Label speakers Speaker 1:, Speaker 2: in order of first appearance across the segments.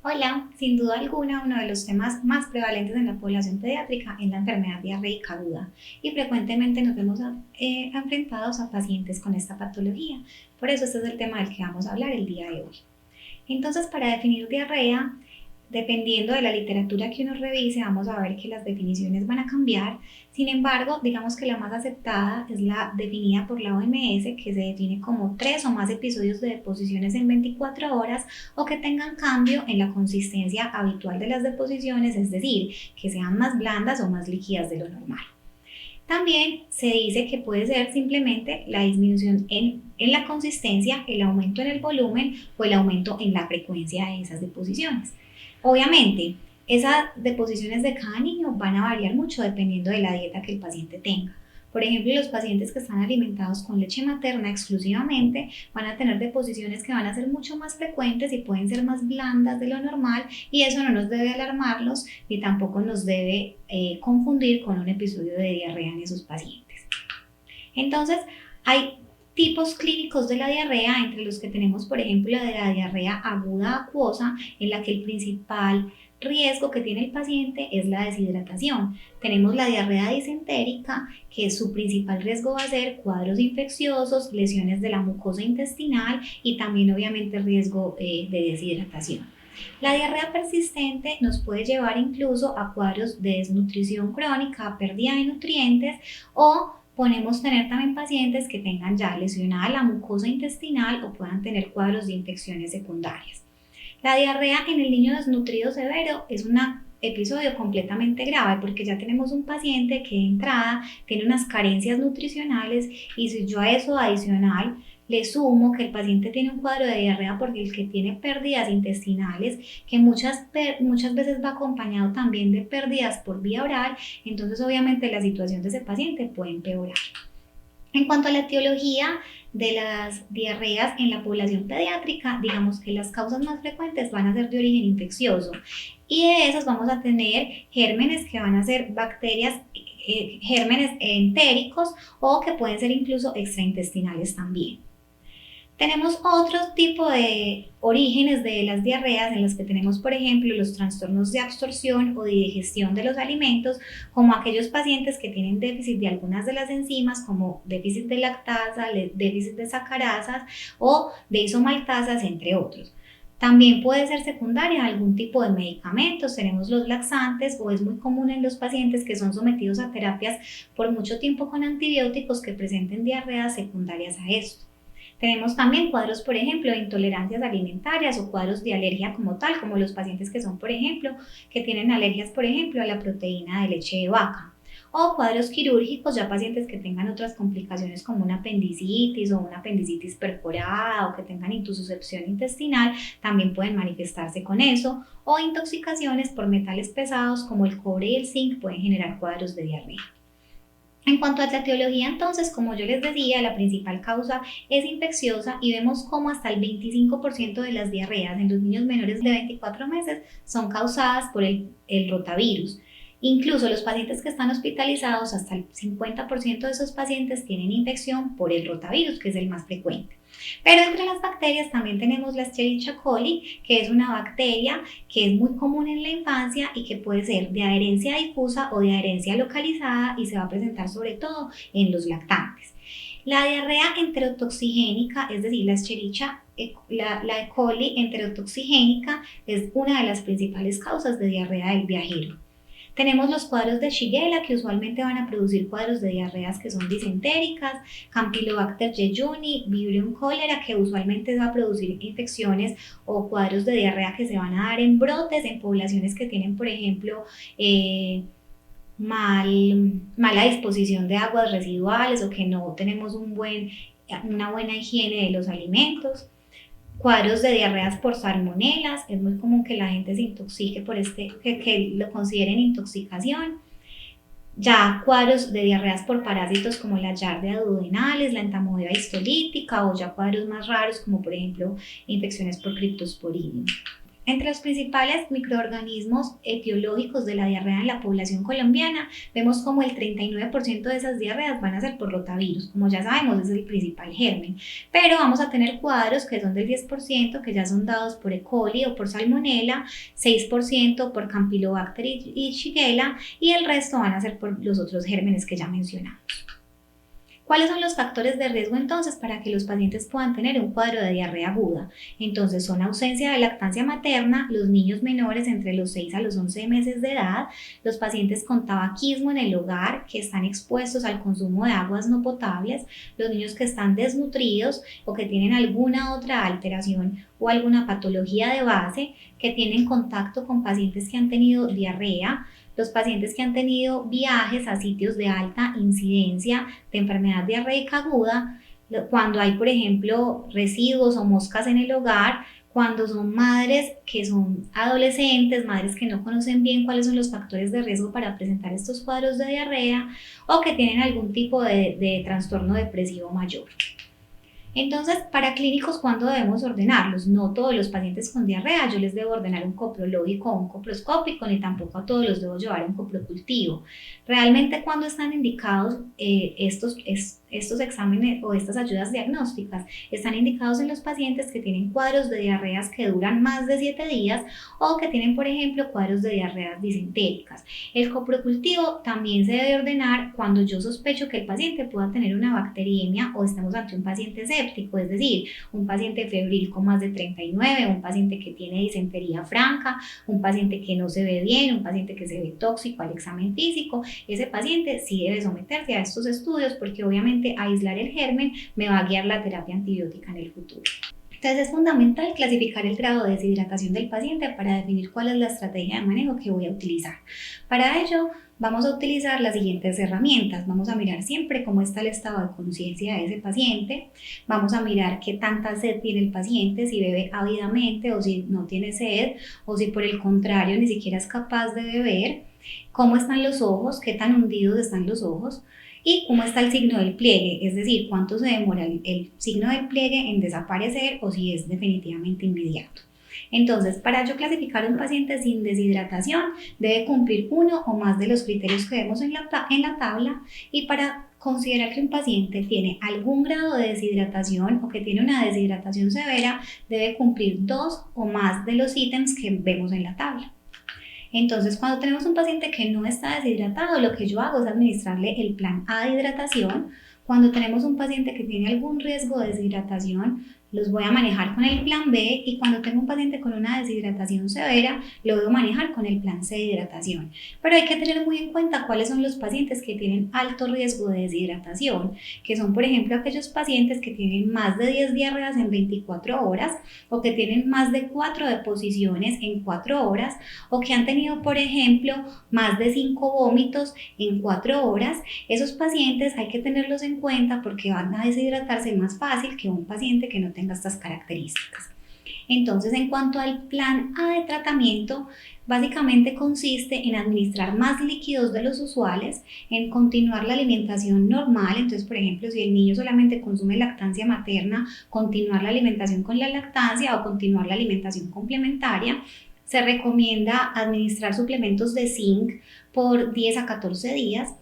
Speaker 1: Hola, sin duda alguna, uno de los temas más prevalentes en la población pediátrica es la enfermedad diarreica aguda y frecuentemente nos vemos enfrentados a pacientes con esta patología. Por eso este es el tema del que vamos a hablar el día de hoy. Entonces, para definir diarrea, dependiendo de la literatura que uno revise, vamos a ver que las definiciones van a cambiar. Sin embargo, digamos que la más aceptada es la definida por la OMS, que se define como 3 o más episodios de deposiciones en 24 horas o que tengan cambio en la consistencia habitual de las deposiciones, es decir, que sean más blandas o más líquidas de lo normal. También se dice que puede ser simplemente la disminución en la consistencia, el aumento en el volumen o el aumento en la frecuencia de esas deposiciones. Obviamente, esas deposiciones de cada niño van a variar mucho dependiendo de la dieta que el paciente tenga. Por ejemplo, los pacientes que están alimentados con leche materna exclusivamente van a tener deposiciones que van a ser mucho más frecuentes y pueden ser más blandas de lo normal, y eso no nos debe alarmarlos ni tampoco nos debe confundir con un episodio de diarrea en esos pacientes. Entonces, hay tipos clínicos de la diarrea, entre los que tenemos, por ejemplo, la de la diarrea aguda acuosa, en la que el principal riesgo que tiene el paciente es la deshidratación. Tenemos la diarrea disentérica, que su principal riesgo va a ser cuadros infecciosos, lesiones de la mucosa intestinal y también obviamente riesgo de deshidratación. La diarrea persistente nos puede llevar incluso a cuadros de desnutrición crónica, pérdida de nutrientes, o podemos tener también pacientes que tengan ya lesionada la mucosa intestinal o puedan tener cuadros de infecciones secundarias. La diarrea en el niño desnutrido severo es un episodio completamente grave porque ya tenemos un paciente que de entrada tiene unas carencias nutricionales, y si yo a eso adicional le sumo que el paciente tiene un cuadro de diarrea porque el que tiene pérdidas intestinales, que muchas veces va acompañado también de pérdidas por vía oral, entonces obviamente la situación de ese paciente puede empeorar. En cuanto a la etiología de las diarreas en la población pediátrica, digamos que las causas más frecuentes van a ser de origen infeccioso, y de esas vamos a tener gérmenes que van a ser bacterias, gérmenes entéricos, o que pueden ser incluso extraintestinales también. Tenemos otro tipo de orígenes de las diarreas en las que tenemos, por ejemplo, los trastornos de absorción o de digestión de los alimentos, como aquellos pacientes que tienen déficit de algunas de las enzimas, como déficit de lactasa, déficit de sacarasas o de isomaltasas, entre otros. También puede ser secundaria a algún tipo de medicamentos. Tenemos los laxantes, o es muy común en los pacientes que son sometidos a terapias por mucho tiempo con antibióticos que presenten diarreas secundarias a esto. Tenemos también cuadros, por ejemplo, de intolerancias alimentarias o cuadros de alergia como tal, como los pacientes que son, por ejemplo, que tienen alergias, por ejemplo, a la proteína de leche de vaca. O cuadros quirúrgicos, ya pacientes que tengan otras complicaciones como una apendicitis o una apendicitis perforada, o que tengan intususcepción intestinal, también pueden manifestarse con eso. O intoxicaciones por metales pesados como el cobre y el zinc pueden generar cuadros de diarrea. En cuanto a la etiología, entonces, como yo les decía, la principal causa es infecciosa, y vemos cómo hasta el 25% de las diarreas en los niños menores de 24 meses son causadas por el rotavirus. Incluso los pacientes que están hospitalizados, hasta el 50% de esos pacientes tienen infección por el rotavirus, que es el más frecuente. Pero entre las bacterias también tenemos la Escherichia coli, que es una bacteria que es muy común en la infancia y que puede ser de adherencia difusa o de adherencia localizada, y se va a presentar sobre todo en los lactantes. La diarrea enterotoxigénica, es decir, la Escherichia, la E. coli enterotoxigénica, es una de las principales causas de diarrea del viajero. Tenemos los cuadros de Shigella, que usualmente van a producir cuadros de diarreas que son disentéricas, Campylobacter jejuni, Vibrio cholera, que usualmente va a producir infecciones o cuadros de diarrea que se van a dar en brotes en poblaciones que tienen, por ejemplo, mala disposición de aguas residuales, o que no tenemos una buena higiene de los alimentos. Cuadros de diarreas por salmonelas, es muy común que la gente se intoxique por que lo consideren intoxicación. Ya cuadros de diarreas por parásitos como la Giardia duodenales, la Entamoeba histolítica, o ya cuadros más raros como por ejemplo infecciones por Cryptosporidium. Entre los principales microorganismos etiológicos de la diarrea en la población colombiana, vemos como el 39% de esas diarreas van a ser por rotavirus, como ya sabemos es el principal germen, pero vamos a tener cuadros que son del 10% que ya son dados por E. coli o por Salmonella, 6% por Campylobacter y Shigella y el resto van a ser por los otros gérmenes que ya mencionamos. ¿Cuáles son los factores de riesgo entonces para que los pacientes puedan tener un cuadro de diarrea aguda? Entonces son ausencia de lactancia materna, los niños menores entre los 6 a los 11 meses de edad, los pacientes con tabaquismo en el hogar que están expuestos al consumo de aguas no potables, los niños que están desnutridos o que tienen alguna otra alteración o alguna patología de base, que tienen contacto con pacientes que han tenido diarrea, los pacientes que han tenido viajes a sitios de alta incidencia de enfermedad diarreica aguda, cuando hay, por ejemplo, residuos o moscas en el hogar, cuando son madres que son adolescentes, madres que no conocen bien cuáles son los factores de riesgo para presentar estos cuadros de diarrea o que tienen algún tipo de trastorno depresivo mayor. Entonces, para clínicos, ¿cuándo debemos ordenarlos? No todos los pacientes con diarrea yo les debo ordenar un coprológico o un coproscópico, ni tampoco a todos los debo llevar un coprocultivo. Realmente, ¿cuándo están indicados estos exámenes o estas ayudas diagnósticas? Están indicados en los pacientes que tienen cuadros de diarreas que duran más de 7 días o que tienen, por ejemplo, cuadros de diarreas disentéricas. El coprocultivo también se debe ordenar cuando yo sospecho que el paciente pueda tener una bacteriemia o estamos ante un paciente séptico, es decir, un paciente febril con más de 39, un paciente que tiene disentería franca, un paciente que no se ve bien, un paciente que se ve tóxico al examen físico. Ese paciente sí debe someterse a estos estudios porque obviamente aislar el germen me va a guiar la terapia antibiótica en el futuro. Entonces es fundamental clasificar el grado de deshidratación del paciente para definir cuál es la estrategia de manejo que voy a utilizar. Para ello vamos a utilizar las siguientes herramientas. Vamos a mirar siempre cómo está el estado de conciencia de ese paciente. Vamos a mirar qué tanta sed tiene el paciente, si bebe ávidamente o si no tiene sed o si por el contrario ni siquiera es capaz de beber. Cómo están los ojos, qué tan hundidos están los ojos. Y cómo está el signo del pliegue, es decir, cuánto se demora el signo del pliegue en desaparecer o si es definitivamente inmediato. Entonces, para yo clasificar a un paciente sin deshidratación, debe cumplir uno o más de los criterios que vemos en la tabla, y para considerar que un paciente tiene algún grado de deshidratación o que tiene una deshidratación severa, debe cumplir 2 o más de los ítems que vemos en la tabla. Entonces, cuando tenemos un paciente que no está deshidratado, lo que yo hago es administrarle el plan A de hidratación. Cuando tenemos un paciente que tiene algún riesgo de deshidratación, los voy a manejar con el plan B, y cuando tengo un paciente con una deshidratación severa, lo debo manejar con el plan C de hidratación. Pero hay que tener muy en cuenta cuáles son los pacientes que tienen alto riesgo de deshidratación, que son, por ejemplo, aquellos pacientes que tienen más de 10 diarreas en 24 horas o que tienen más de 4 deposiciones en 4 horas o que han tenido, por ejemplo, más de 5 vómitos en 4 horas. Esos pacientes hay que tenerlos en cuenta porque van a deshidratarse más fácil que un paciente que no tenga estas características. Entonces, en cuanto al plan A de tratamiento, básicamente consiste en administrar más líquidos de los usuales, en continuar la alimentación normal. Entonces, por ejemplo, si el niño solamente consume lactancia materna, continuar la alimentación con la lactancia o continuar la alimentación complementaria. Se recomienda administrar suplementos de zinc por 10 a 14 días.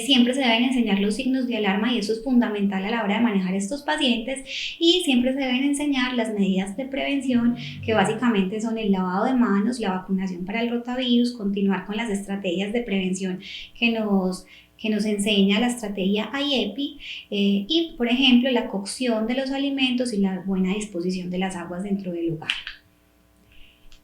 Speaker 1: Siempre se deben enseñar los signos de alarma y eso es fundamental a la hora de manejar estos pacientes, y siempre se deben enseñar las medidas de prevención, que básicamente son el lavado de manos, la vacunación para el rotavirus, continuar con las estrategias de prevención que nos enseña la estrategia IEPI, y por ejemplo la cocción de los alimentos y la buena disposición de las aguas dentro del hogar.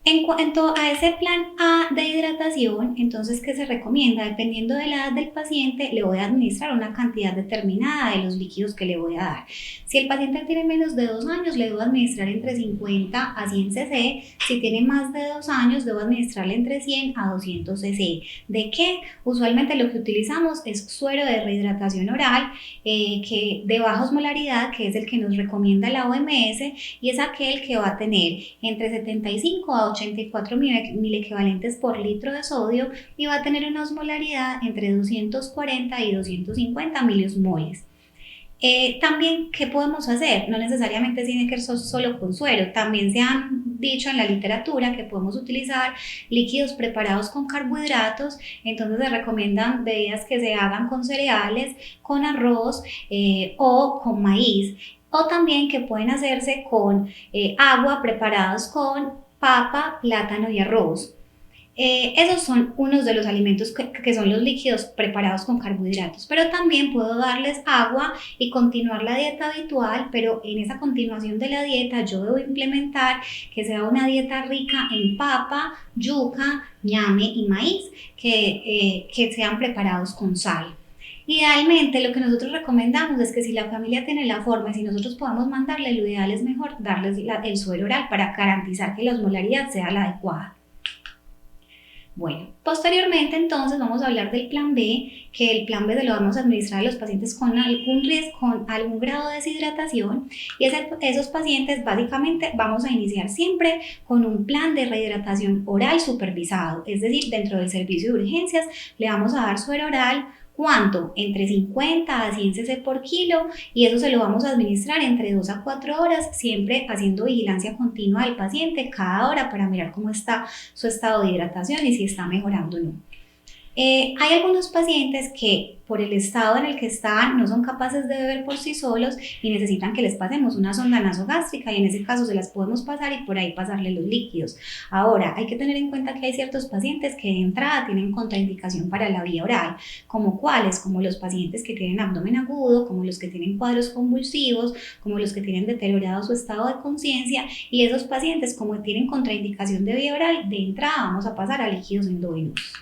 Speaker 1: En cuanto a ese plan A de hidratación, entonces, ¿qué se recomienda? Dependiendo de la edad del paciente, le voy a administrar una cantidad determinada de los líquidos que le voy a dar. Si el paciente tiene menos de 2 años, le debo administrar entre 50 a 100 cc. Si tiene más de 2 años, debo administrarle entre 100 a 200 cc. ¿De qué? Usualmente lo que utilizamos es suero de rehidratación oral, que de baja osmolaridad, que es el que nos recomienda la OMS, y es aquel que va a tener entre 75 a 84 milequivalentes por litro de sodio y va a tener una osmolaridad entre 240 y 250 miliosmoles. También, ¿qué podemos hacer? No necesariamente tiene que ser solo con suero, también se han dicho en la literatura que podemos utilizar líquidos preparados con carbohidratos, entonces se recomiendan bebidas que se hagan con cereales, con arroz o con maíz, o también que pueden hacerse con agua preparados con papa, plátano y arroz. Esos son unos de los alimentos que son los líquidos preparados con carbohidratos, pero también puedo darles agua y continuar la dieta habitual, pero en esa continuación de la dieta yo debo implementar que sea una dieta rica en papa, yuca, ñame y maíz, que sean preparados con sal. Idealmente lo que nosotros recomendamos es que si la familia tiene la forma y si nosotros podemos mandarle, lo ideal es mejor darles el suero oral para garantizar que la osmolaridad sea la adecuada. Bueno, posteriormente entonces vamos a hablar del plan B, que el plan B se lo vamos a administrar a los pacientes con algún riesgo, con algún grado de deshidratación, y esos pacientes básicamente vamos a iniciar siempre con un plan de rehidratación oral supervisado, es decir, dentro del servicio de urgencias le vamos a dar suero oral. ¿Cuánto? Entre 50 a 100 cc por kilo, y eso se lo vamos a administrar entre 2 a 4 horas, siempre haciendo vigilancia continua del paciente cada hora para mirar cómo está su estado de hidratación y si está mejorando o no. Hay algunos pacientes que por el estado en el que están no son capaces de beber por sí solos y necesitan que les pasemos una sonda nasogástrica, y en ese caso se las podemos pasar y por ahí pasarle los líquidos. Ahora, hay que tener en cuenta que hay ciertos pacientes que de entrada tienen contraindicación para la vía oral, como cuáles, como los pacientes que tienen abdomen agudo, como los que tienen cuadros convulsivos, como los que tienen deteriorado su estado de conciencia, y esos pacientes como tienen contraindicación de vía oral, de entrada vamos a pasar a líquidos endovenosos.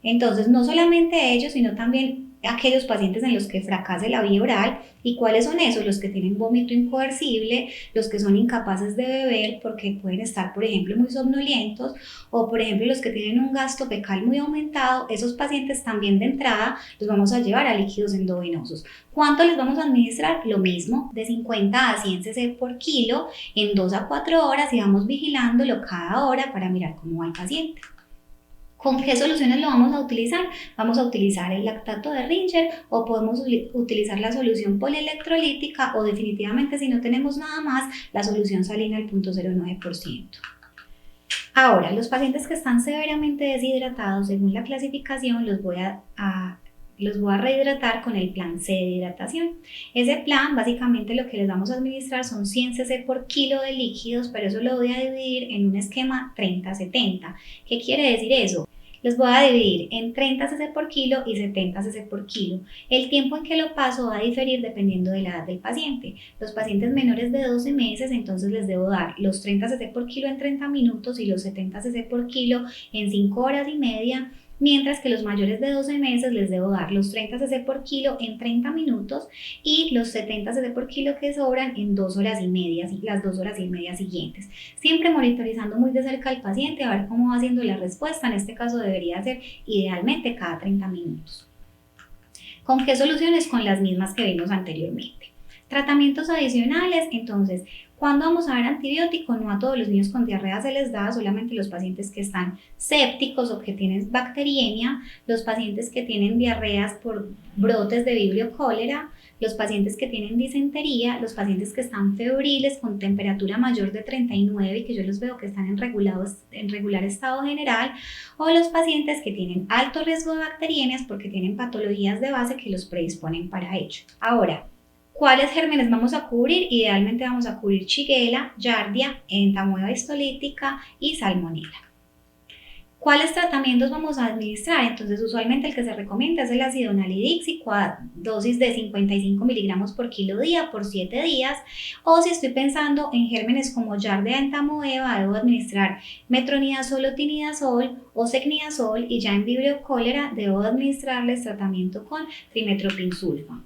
Speaker 1: Entonces, no solamente ellos, sino también aquellos pacientes en los que fracase la vía oral. ¿Y cuáles son esos? Los que tienen vómito incoercible, los que son incapaces de beber porque pueden estar, por ejemplo, muy somnolientos, o por ejemplo los que tienen un gasto fecal muy aumentado. Esos pacientes también de entrada los vamos a llevar a líquidos endovenosos. ¿Cuánto les vamos a administrar? Lo mismo, de 50 a 100 cc por kilo en 2 a 4 horas, y vamos vigilándolo cada hora para mirar cómo va el paciente. ¿Con qué soluciones lo vamos a utilizar? Vamos a utilizar el lactato de Ringer, o podemos utilizar la solución polielectrolítica, o definitivamente, si no tenemos nada más, la solución salina al 0.09%. Ahora, los pacientes que están severamente deshidratados, según la clasificación, los voy a rehidratar con el plan C de hidratación. Ese plan, básicamente lo que les vamos a administrar son 100 cc por kilo de líquidos, pero eso lo voy a dividir en un esquema 30-70. ¿Qué quiere decir eso? Los voy a dividir en 30 cc por kilo y 70 cc por kilo. El tiempo en que lo paso va a diferir dependiendo de la edad del paciente. Los pacientes menores de 12 meses, entonces les debo dar los 30 cc por kilo en 30 minutos y los 70 cc por kilo en 5 horas y media. Mientras que los mayores de 12 meses les debo dar los 30 cc por kilo en 30 minutos y los 70 cc por kilo que sobran en 2 horas y media, las 2 horas y media siguientes. Siempre monitorizando muy de cerca al paciente a ver cómo va haciendo la respuesta. En este caso debería ser idealmente cada 30 minutos. ¿Con qué soluciones? Con las mismas que vimos anteriormente. Tratamientos adicionales, entonces, ¿cuándo vamos a dar antibiótico? No a todos los niños con diarrea se les da, solamente los pacientes que están sépticos o que tienen bacteriemia, los pacientes que tienen diarreas por brotes de vibrio cólera, los pacientes que tienen disentería, los pacientes que están febriles con temperatura mayor de 39 y que yo los veo que están en regular estado general, o los pacientes que tienen alto riesgo de bacteriemias porque tienen patologías de base que los predisponen para ello. Ahora, ¿cuáles gérmenes vamos a cubrir? Idealmente vamos a cubrir Shigella, Giardia, Entamoeba histolítica y Salmonella. ¿Cuáles tratamientos vamos a administrar? Entonces, usualmente el que se recomienda es el ácido nalidix, dosis de 55 miligramos por kilo día por 7 días. O si estoy pensando en gérmenes como Giardia, Entamoeba, debo administrar metronidazol o tinidazol o secnidazol, y ya en vibrio cólera debo administrarles tratamiento con trimetoprim-sulfa.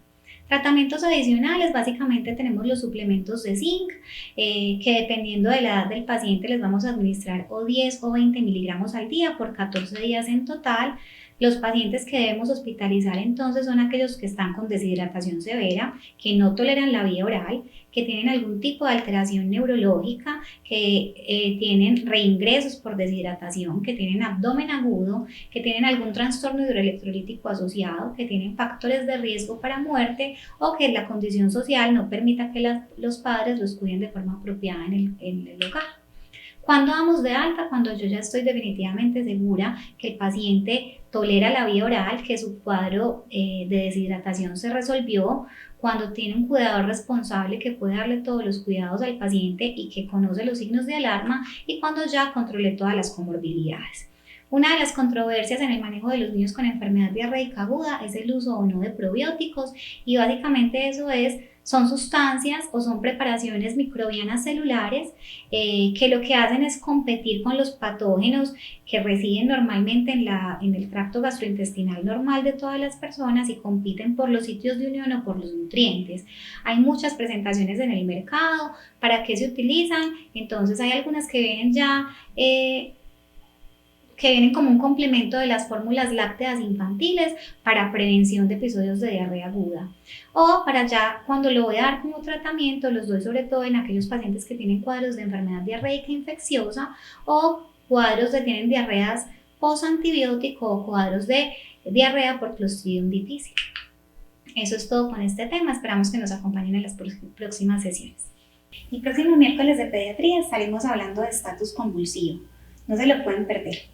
Speaker 1: Tratamientos adicionales, básicamente tenemos los suplementos de zinc, que dependiendo de la edad del paciente les vamos a administrar o 10 o 20 miligramos al día por 14 días en total. Los pacientes que debemos hospitalizar entonces son aquellos que están con deshidratación severa, que no toleran la vía oral, que tienen algún tipo de alteración neurológica, que tienen reingresos por deshidratación, que tienen abdomen agudo, que tienen algún trastorno hidroelectrolítico asociado, que tienen factores de riesgo para muerte, o que la condición social no permita que los padres los cuiden de forma apropiada en el hogar. ¿Cuándo damos de alta? Cuando yo ya estoy definitivamente segura que el paciente tolera la vía oral, que su cuadro de deshidratación se resolvió, cuando tiene un cuidador responsable que puede darle todos los cuidados al paciente y que conoce los signos de alarma, y cuando ya controlé todas las comorbilidades. Una de las controversias en el manejo de los niños con enfermedad diarreica aguda es el uso o no de probióticos, y básicamente son sustancias o son preparaciones microbianas celulares que lo que hacen es competir con los patógenos que residen normalmente en el tracto gastrointestinal normal de todas las personas y compiten por los sitios de unión o por los nutrientes. Hay muchas presentaciones en el mercado. ¿Para qué se utilizan? Entonces hay algunas que vienen ya que vienen como un complemento de las fórmulas lácteas infantiles para prevención de episodios de diarrea aguda. O para ya cuando lo voy a dar como tratamiento, los doy sobre todo en aquellos pacientes que tienen cuadros de enfermedad diarreica infecciosa o cuadros que tienen diarreas post-antibiótico o cuadros de diarrea por Clostridium difficile. Eso es todo con este tema. Esperamos que nos acompañen en las próximas sesiones. El próximo miércoles de pediatría estaremos hablando de estatus convulsivo. No se lo pueden perder.